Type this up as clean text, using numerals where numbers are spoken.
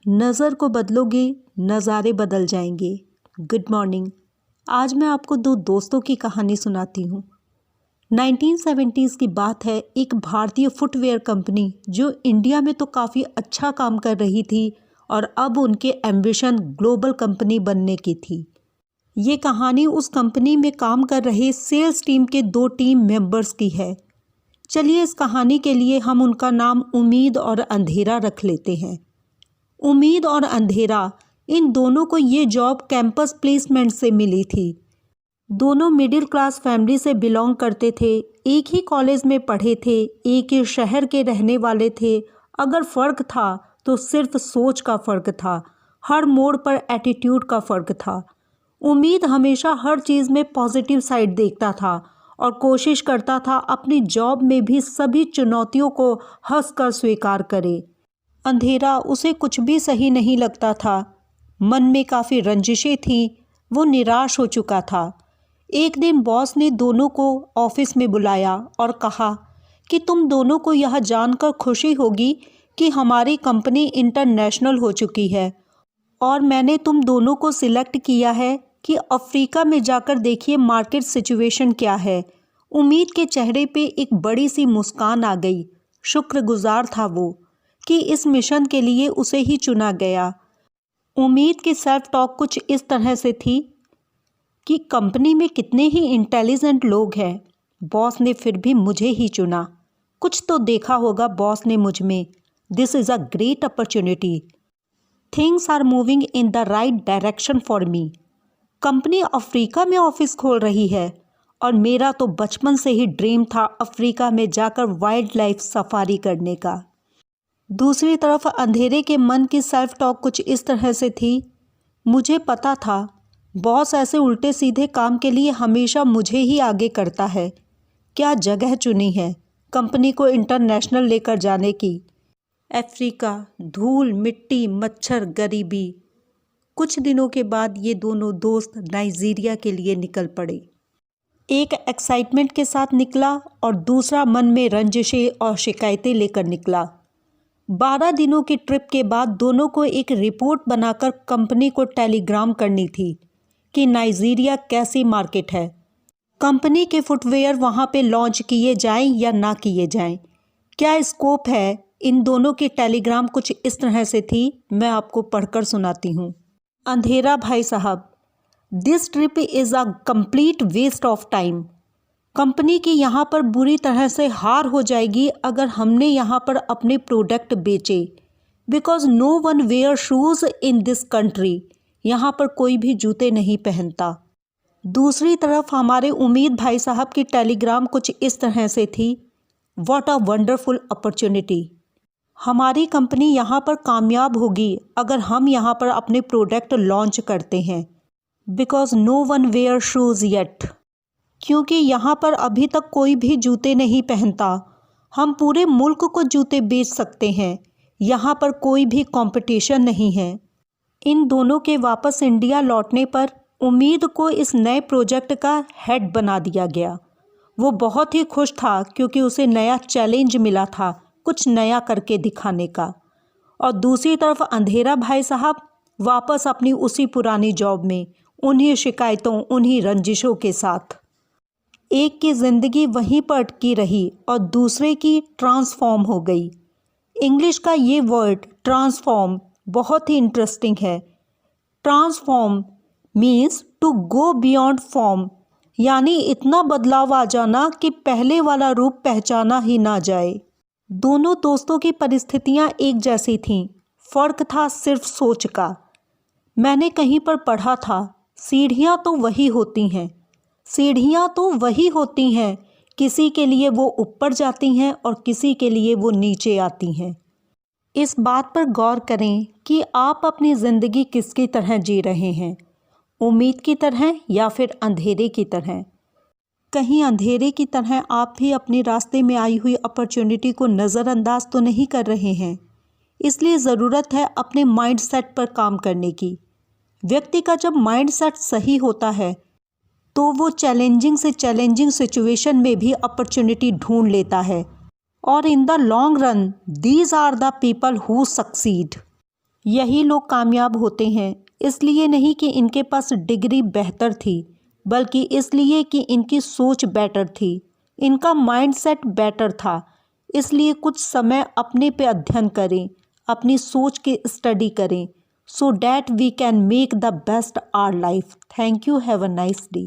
नज़र को बदलोगे, नज़ारे बदल जाएंगे। Good morning. आज मैं आपको दो दोस्तों की कहानी सुनाती हूँ। 1970s की बात है। एक भारतीय फुटवेयर कंपनी जो इंडिया में तो काफ़ी अच्छा काम कर रही थी और अब उनके एम्बिशन ग्लोबल कंपनी बनने की थी। ये कहानी उस कंपनी में काम कर रहे सेल्स टीम के दो टीम मेंबर्स की है। चलिए इस कहानी के लिए हम उनका नाम उम्मीद और अंधेरा रख लेते हैं। उम्मीद और अंधेरा, इन दोनों को ये जॉब कैंपस प्लेसमेंट से मिली थी। दोनों मिडिल क्लास फैमिली से बिलोंग करते थे, एक ही कॉलेज में पढ़े थे, एक ही शहर के रहने वाले थे। अगर फ़र्क था तो सिर्फ सोच का फ़र्क था, हर मोड़ पर एटीट्यूड का फ़र्क था। उम्मीद हमेशा हर चीज़ में पॉजिटिव साइड देखता था और कोशिश करता था अपनी जॉब में भी सभी चुनौतियों को हंसकर स्वीकार करे। अंधेरा, उसे कुछ भी सही नहीं लगता था। मन में काफ़ी रंजिशें थीं, वो निराश हो चुका था। एक दिन बॉस ने दोनों को ऑफिस में बुलाया और कहा कि तुम दोनों को यह जानकर खुशी होगी कि हमारी कंपनी इंटरनेशनल हो चुकी है और मैंने तुम दोनों को सिलेक्ट किया है कि अफ्रीका में जाकर देखिए मार्केट सिचुएशन क्या है। उम्मीद के चेहरे पे एक बड़ी सी मुस्कान आ गई। शुक्रगुजार था वो कि इस मिशन के लिए उसे ही चुना गया। उम्मीद की सेल्फ टॉक कुछ इस तरह से थी कि कंपनी में कितने ही इंटेलिजेंट लोग हैं, बॉस ने फिर भी मुझे ही चुना। कुछ तो देखा होगा बॉस ने मुझ में। This is a great opportunity. Things are moving in the right direction for me. Company Africa में ऑफिस खोल रही है और मेरा तो बचपन से ही ड्रीम था अफ्रीका में जाकर वाइल्ड लाइफ सफारी करने का। दूसरी तरफ अंधेरे के मन की सेल्फ टॉक कुछ इस तरह से थी, मुझे पता था बॉस ऐसे उल्टे सीधे काम के लिए हमेशा मुझे ही आगे करता है। क्या जगह चुनी है कंपनी को इंटरनेशनल लेकर जाने की। अफ्रीका, धूल मिट्टी मच्छर गरीबी। कुछ दिनों के बाद ये दोनों दोस्त नाइजीरिया के लिए निकल पड़े। एक एक्साइटमेंट के साथ निकला और दूसरा मन में रंजिशें और शिकायतें लेकर निकला। 12 दिनों की ट्रिप के बाद दोनों को एक रिपोर्ट बनाकर कंपनी को टेलीग्राम करनी थी कि नाइजीरिया कैसी मार्केट है, कंपनी के फुटवेयर वहाँ पे लॉन्च किए जाएं या ना किए जाएं, क्या स्कोप है। इन दोनों की टेलीग्राम कुछ इस तरह से थी, मैं आपको पढ़कर सुनाती हूँ। अंधेरा भाई साहब, this trip is a complete waste of time. Company की यहाँ पर बुरी तरह से हार हो जाएगी अगर हमने यहाँ पर अपने प्रोडक्ट बेचे, because no one wear shoes in this country. यहाँ पर कोई भी जूते नहीं पहनता। दूसरी तरफ हमारे उम्मीद भाई साहब की टेलीग्राम कुछ इस तरह से थी, व्हाट अ वंडरफुल अपॉर्चुनिटी। हमारी कंपनी यहाँ पर कामयाब होगी अगर हम यहाँ पर अपने प्रोडक्ट लॉन्च करते हैं, because no one wear shoes yet. क्योंकि यहाँ पर अभी तक कोई भी जूते नहीं पहनता। हम पूरे मुल्क को जूते बेच सकते हैं, यहाँ पर कोई भी कंपटीशन नहीं है। इन दोनों के वापस इंडिया लौटने पर उम्मीद को इस नए प्रोजेक्ट का हेड बना दिया गया। वो बहुत ही खुश था क्योंकि उसे नया चैलेंज मिला था, कुछ नया करके दिखाने का। और दूसरी तरफ अंधेरा भाई साहब वापस अपनी उसी पुरानी जॉब में, उन्हीं शिकायतों उन्हीं रंजिशों के साथ। एक की ज़िंदगी वहीं पर अटकी रही और दूसरे की ट्रांसफॉर्म हो गई। इंग्लिश का ये वर्ड ट्रांसफॉर्म बहुत ही इंटरेस्टिंग है। Transform means to go beyond form, यानी इतना बदलाव आ जाना कि पहले वाला रूप पहचाना ही ना जाए। दोनों दोस्तों की परिस्थितियाँ एक जैसी थीं, फ़र्क था सिर्फ सोच का। मैंने कहीं पर पढ़ा था, सीढ़ियाँ तो वही होती हैं, सीढ़ियाँ तो वही होती हैं, किसी के लिए वो ऊपर जाती हैं और किसी के लिए वो नीचे आती हैं। इस बात पर गौर करें कि आप अपनी ज़िंदगी किसकी तरह जी रहे हैं, उम्मीद की तरह या फिर अंधेरे की तरह। कहीं अंधेरे की तरह आप भी अपने रास्ते में आई हुई अपॉर्चुनिटी को नज़रअंदाज तो नहीं कर रहे हैं। इसलिए ज़रूरत है अपने माइंड सेट पर काम करने की। व्यक्ति का जब माइंड सेट सही होता है तो वो चैलेंजिंग से चैलेंजिंग सिचुएशन में भी अपॉर्चुनिटी ढूंढ लेता है और in the long run these are the people who succeed. यही लोग कामयाब होते हैं, इसलिए नहीं कि इनके पास डिग्री बेहतर थी, बल्कि इसलिए कि इनकी सोच बेटर थी, इनका माइंडसेट बेटर था। इसलिए कुछ समय अपने पे अध्ययन करें, अपनी सोच की स्टडी करें, so that we can make the best our life. Thank you. Have a nice day.